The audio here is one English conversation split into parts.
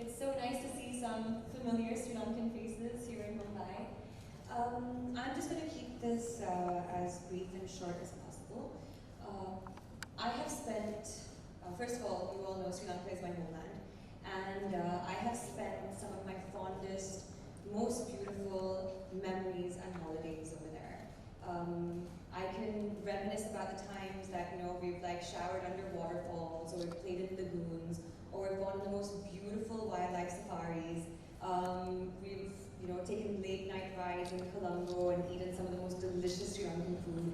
It's so nice to see some familiar Sri Lankan faces here in Mumbai. I'm just going to keep this as brief and short as possible. I have spent, first of all, you all know Sri Lanka is my homeland, and I have spent some of my fondest, most beautiful memories and holidays over there. I can reminisce about the times that we've like showered under waterfalls, or we've played in lagoons, or we've gone on the most beautiful wildlife safaris. We've taken late night rides in Colombo and eaten some of the most delicious Sri Lankan food.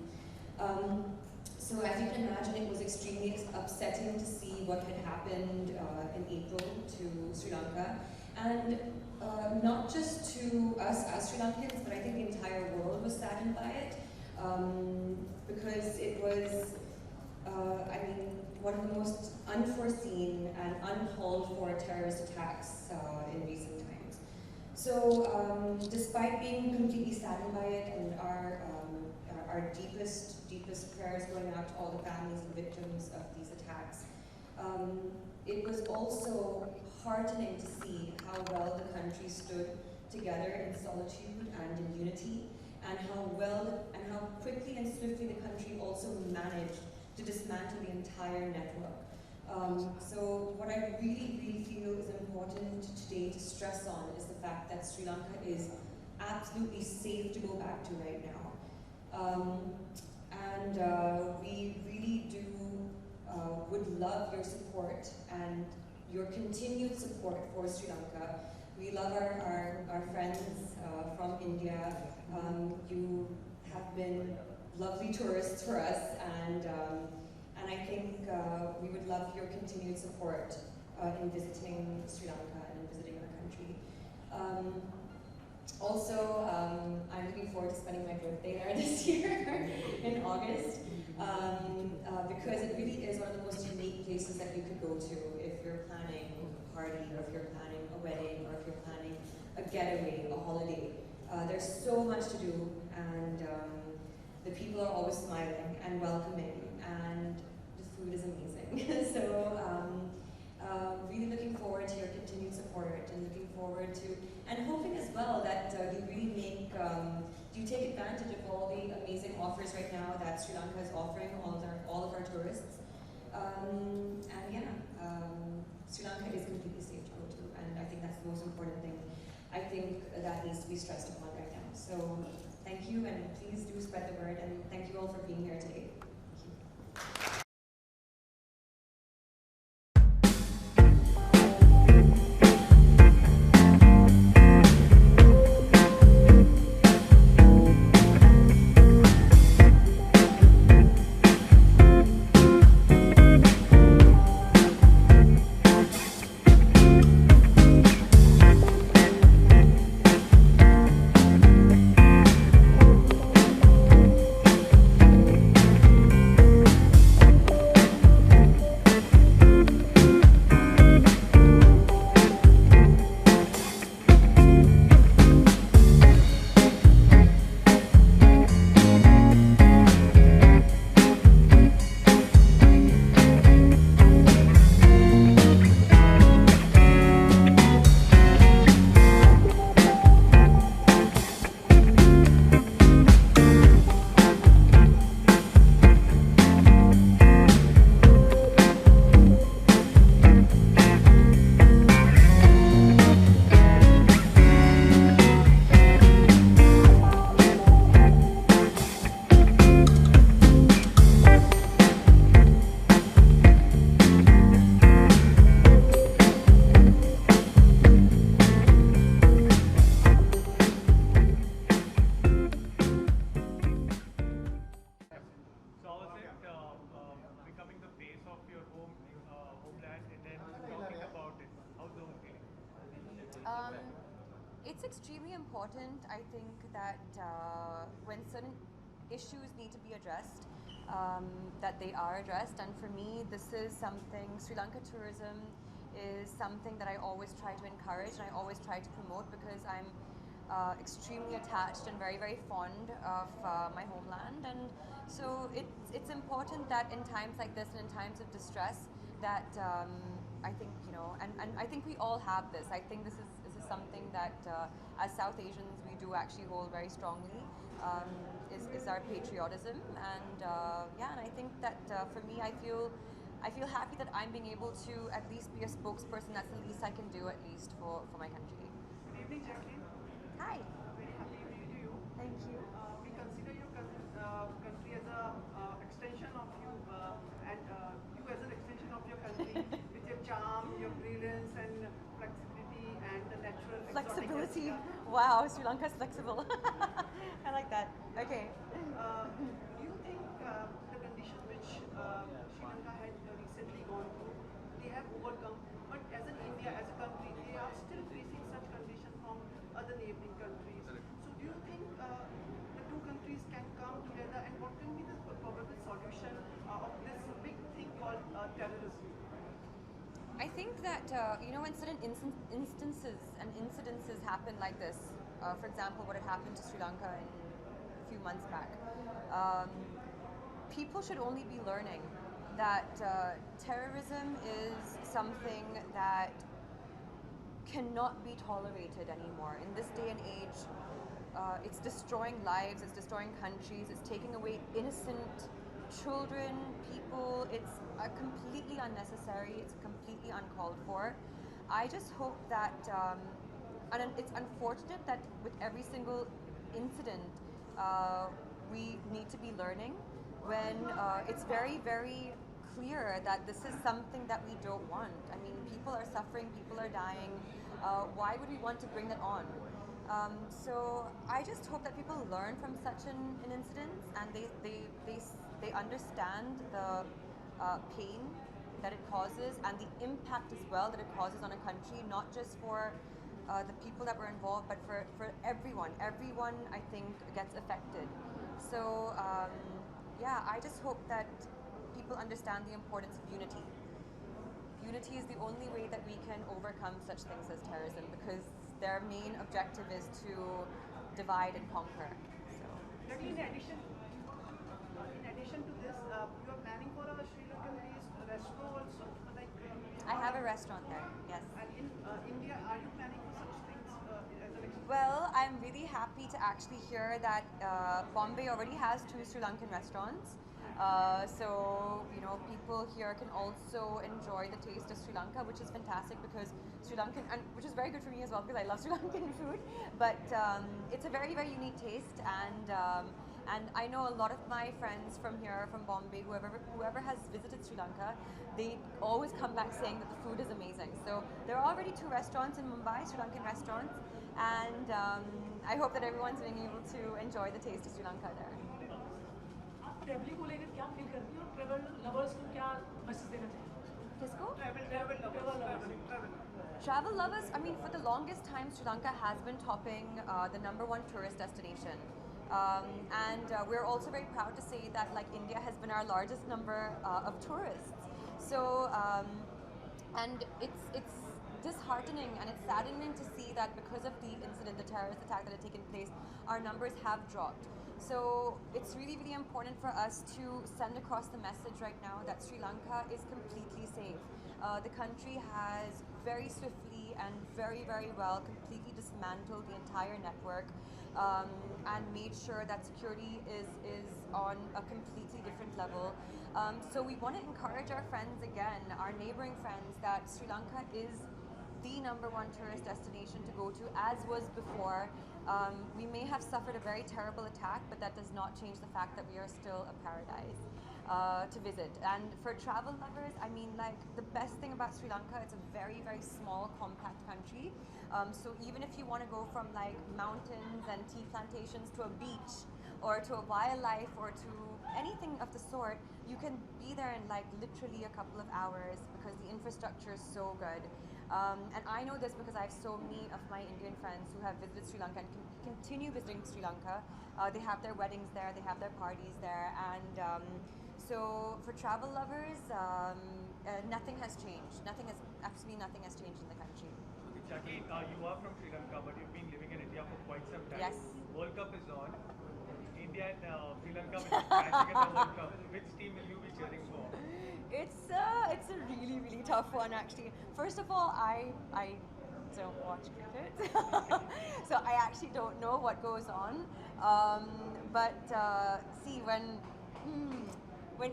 So as you can imagine, it was extremely upsetting to see what had happened in April to Sri Lanka, and not just to us as Sri Lankans, but I think the entire world was saddened by it, because it was, one of the most unforeseen and uncalled for terrorist attacks in recent times. So despite being completely saddened by it, and our deepest prayers going out to all the families and victims of these attacks, it was also heartening to see how well the country stood together in solitude and in unity, and how well and how quickly and swiftly the country also managed to dismantle the entire network. So what I really feel is important today to stress on is the fact that Sri Lanka is absolutely safe to go back to right now. We really do would love your support and your continued support for Sri Lanka. We love our friends from India. You have been lovely tourists for us, and I think we would love your continued support in visiting Sri Lanka and in visiting our country. Also, I'm looking forward to spending my birthday there this year in August, because it really is one of the most unique places that you could go to if you're planning a party, or if you're planning a wedding, or if you're planning a getaway, a holiday. There's so much to do, and the people are always smiling and welcoming, and the food is amazing. So really looking forward to your continued support, and looking forward to, and hoping as well that you really make, you take advantage of all the amazing offers right now that Sri Lanka is offering all of our tourists. Sri Lanka is completely safe to go to, and I think that's the most important thing. I think that needs to be stressed upon right now. So thank you, and please do spread the word, and thank you all for being here today. Thank you. It's extremely important, I think, that when certain issues need to be addressed, that they are addressed. And for me, this is something, Sri Lanka tourism is something that I always try to encourage, and I always try to promote, because I'm extremely attached and very, very fond of my homeland. And so it's important that in times like this, and in times of distress, that I think, you know, and I think we all have this. I think this is something that as South Asians we do actually hold very strongly, is our patriotism. And yeah, and I think that for me, I feel happy that I'm being able to at least be a spokesperson. That's the least I can do, at least for my country. Good evening, Jacqueline. Hi. Very happy to meet you. Thank you. We consider your country as a extension of you, and you as an extension of your country with your charm, your brilliance, and flexibility, and the natural Flexibility. exotic. Wow, Sri Lanka is flexible. I like that. Okay. Do you think the condition which Sri Lanka had recently gone through, they have overcome, but as an India, as a country, they are still facing such conditions from other neighboring countries. So do you think the two countries can come together, and what can be the probable solution of this big thing called terrorism? I think that you know, when certain instances and incidences happen like this, for example, what had happened to Sri Lanka in a few months back, um, people should only be learning that terrorism is something that cannot be tolerated anymore in this day and age. It's destroying lives, it's destroying countries, it's taking away innocent children, people. It's completely unnecessary, it's completely uncalled for. I just hope that, and it's unfortunate that with every single incident, we need to be learning when it's very, very clear that this is something that we don't want. I mean, people are suffering, people are dying. Why would we want to bring that on? So I just hope that people learn from such an incident, and they understand the pain that it causes and the impact as well that it causes on a country, not just for the people that were involved, but for everyone. Everyone, I think, gets affected. So yeah, I just hope that people understand the importance of unity. Unity is the only way that we can overcome such things as terrorism, because their main objective is to divide and conquer. So. Jacqueline, in addition to this, you are planning for a Sri Lankan-based restaurant also, like. I have a restaurant there. Yes. And in India, are you planning for such things as an example? Well, I'm really happy to actually hear that Bombay already has 2 Sri Lankan restaurants. So, you know, people here can also enjoy the taste of Sri Lanka, which is fantastic, because Sri Lankan, and which is very good for me as well, because I love Sri Lankan food. But it's a very, very unique taste, and I know a lot of my friends from here, from Bombay, whoever has visited Sri Lanka, they always come back saying that the food is amazing. So there are already 2 restaurants in Mumbai, Sri Lankan restaurants, and I hope that everyone's being able to enjoy the taste of Sri Lanka there. आप travelling को लेकर क्या feel करती हैं और travel lovers को क्या message देना चाहिए? Kisco? Travel. Travel lovers, I mean, for the longest time, Sri Lanka has been topping the #1 tourist destination. And we're also very proud to say that, like, India has been our largest number of tourists. So, and it's disheartening and it's saddening to see that because of the incident, the terrorist attack that had taken place, our numbers have dropped. So it's really, really important for us to send across the message right now that Sri Lanka is completely safe. The country has very swiftly and very, very well completely dismantled the entire network, and made sure that security is on a completely different level. So we want to encourage our friends again, our neighboring friends, that Sri Lanka is the #1 tourist destination to go to, as was before. We may have suffered a very terrible attack, but that does not change the fact that we are still a paradise to visit. And for travel lovers, I mean, like, the best thing about Sri Lanka, it's a very, very small, compact country. So even if you want to go from, like, mountains and tea plantations to a beach, or to a wildlife, or to anything of the sort, you can be there in, like, literally a couple of hours, because the infrastructure is so good. And I know this because I have so many of my Indian friends who have visited Sri Lanka and continue visiting Sri Lanka. They have their weddings there, they have their parties there, and so for travel lovers, nothing has changed. Absolutely nothing has changed in the country. Jacqueline, you are from Sri Lanka, but you've been living in India for quite some time. Yes. World Cup is on. India and Sri Lanka will be matching in the World Cup. Which team will you be cheering for? It's a really tough one actually. First of all, I don't watch cricket, so I actually don't know what goes on. But see, when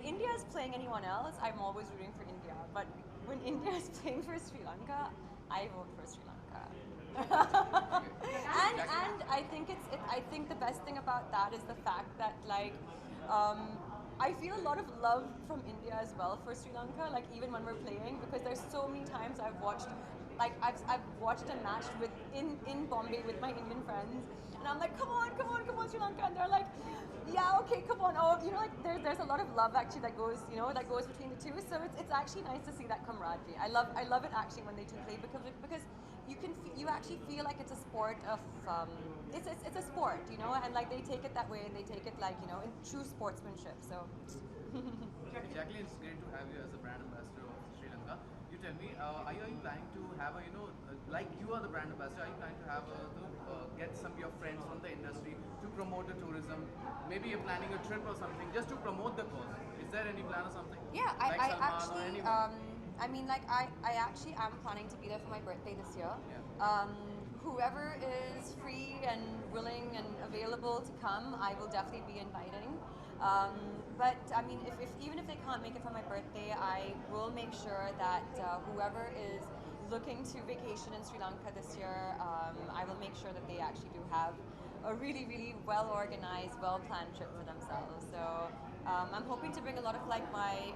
India is playing anyone else, I'm always rooting for India. But when India is playing for Sri Lanka, I vote for Sri Lanka. and I think the best thing about that is the fact that like I feel a lot of love from India as well for Sri Lanka, like even when we're playing, because there's so many times I've watched a match in Bombay with my Indian friends, and I'm like, come on Sri Lanka, and they're like, yeah, okay, come on. Oh, like there's a lot of love actually that goes between the two. So it's actually nice to see that camaraderie. I love it actually when they do play, because you actually feel like it's a sport of it's a sport, and like they take it that way, and they take it like in true sportsmanship. So. Jacqueline, it's great to have you as a brand ambassador of Sri Lanka. You tell me, are you planning to have like you are the brand ambassador, are you planning to have get some of your friends from the industry to promote the tourism? Maybe you're planning a trip or something just to promote the cause. Is there any plan or something? Yeah, like I Salman actually, or anyone? I mean, like I actually am planning to be there for my birthday this year. Yeah. Whoever is free and willing and available to come, I will definitely be inviting. But I mean, if even if they can't make it for my birthday, I will make sure that whoever is looking to vacation in Sri Lanka this year, I will make sure that they actually do have a really well organized, well planned trip for themselves. So I'm hoping to bring a lot of like my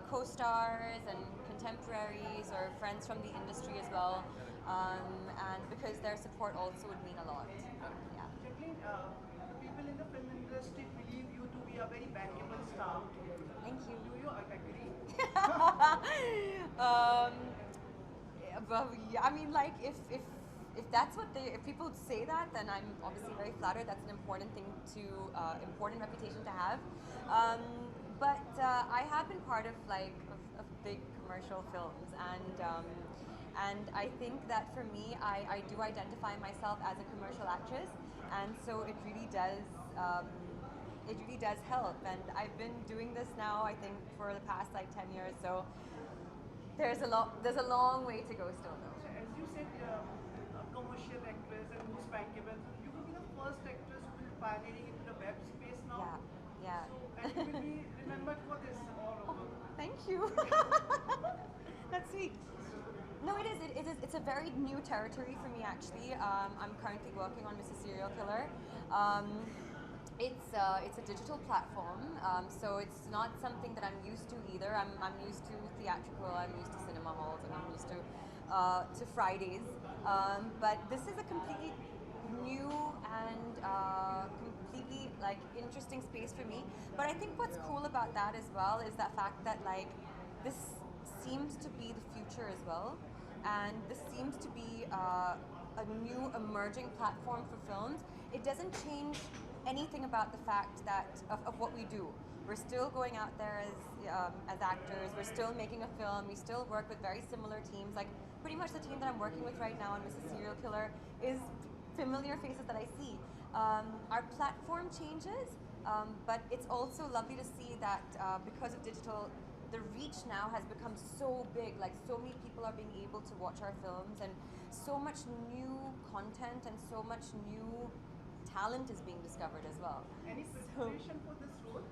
co-stars and contemporaries or friends from the industry as well, and because their support also would mean a lot. Yeah. Jacqueline, the people in the film industry believe you to be a very bankable star. Thank you. Do you agree? Well, yeah, I mean, like if that's what if people say that, then I'm obviously very flattered. That's an important thing important reputation to have. But I have been part of of big commercial films, and I think that for me, I do identify myself as a commercial actress, and so it really does help. And I've been doing this now, I think, for the past like 10 years. So there's a long way to go still, though. So as you said, a commercial actress and who's bankable, you will be the first actress who will be pioneering into the web space now. Yeah. So, and you will be remembered for this all over. Thank you. That's sweet. No, it is. It's a very new territory for me, actually. I'm currently working on Mrs. Serial Killer. It's a digital platform, so it's not something that I'm used to either. I'm used to theatrical. I'm used to cinema halls, and I'm used to Fridays. But this is a completely new and completely like interesting space for me. But I think what's cool about that as well is that fact that like this seems to be the future as well, and this seems to be a new emerging platform for films. It doesn't change anything about the fact that of what we do. We're still going out there as actors. We're still making a film. We still work with very similar teams. Like pretty much the team that I'm working with right now on Mrs. Serial Killer is familiar faces that I see. Our platform changes, but it's also lovely to see that because of digital, the reach now has become so big. Like so many people are being able to watch our films, and so much new content and so much new talent is being discovered as well. Any preparation for this role?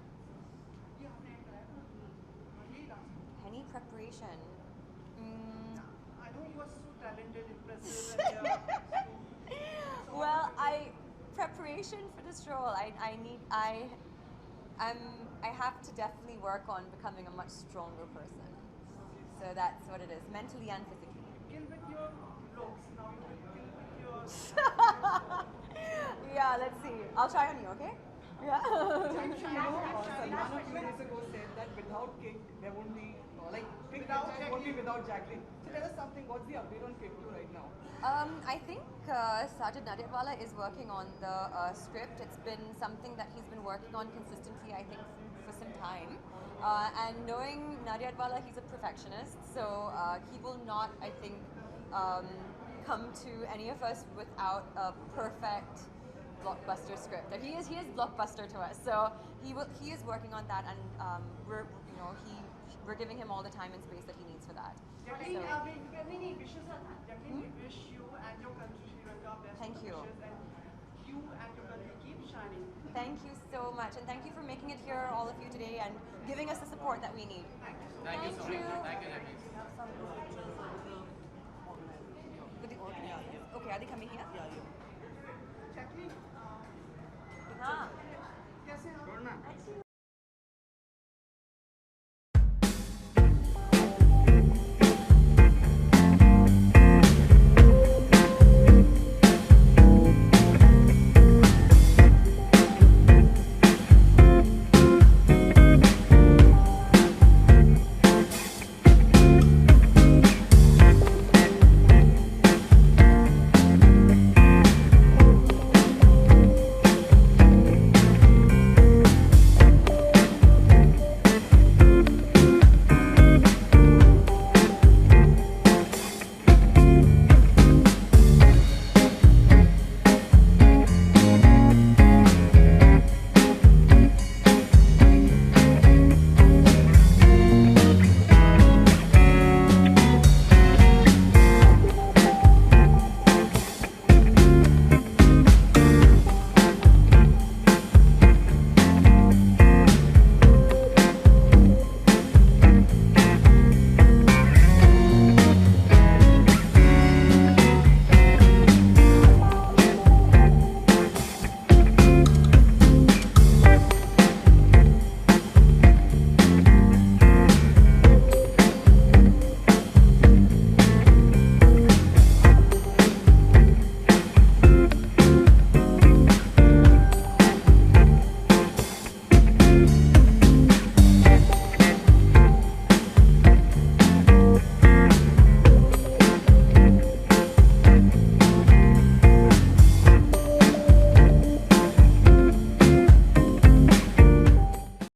Yeah, any preparation? I know you are so talented, impressive, and Well, preparation for this role. I have to definitely work on becoming a much stronger person. So that's what it is, mentally and physically. kill with your looks. Now you will kill with your. Yeah, let's see. I'll try on you, okay? Yeah. Salman a few days ago said that without Kick, there won't be, Kick won't be without Jacqueline. So tell us something, what's the update on Kick 2 right now? I think Sajid Nadyatwala is working on the script. It's been something that he's been working on consistently, I think, for some time. And knowing Nadyatwala, he's a perfectionist, so he will not, I think, come to any of us without a perfect blockbuster script. And he is blockbuster to us. So he is working on that, and we're giving him all the time and space that he needs for that. Jacqueline, So, many wishes. Jacqueline, we wish you and your country, Sri Lanka, best Thank you. wishes, and you and your country keep shining. thank you so much, and thank you for making it here, all of you today, and giving us the support that we need. Thank you so Thank much. you. Thank you, Jacqueline. With the organizers. Okay, are they coming here? Jacqueline, हाँ. कैसे हैं आप?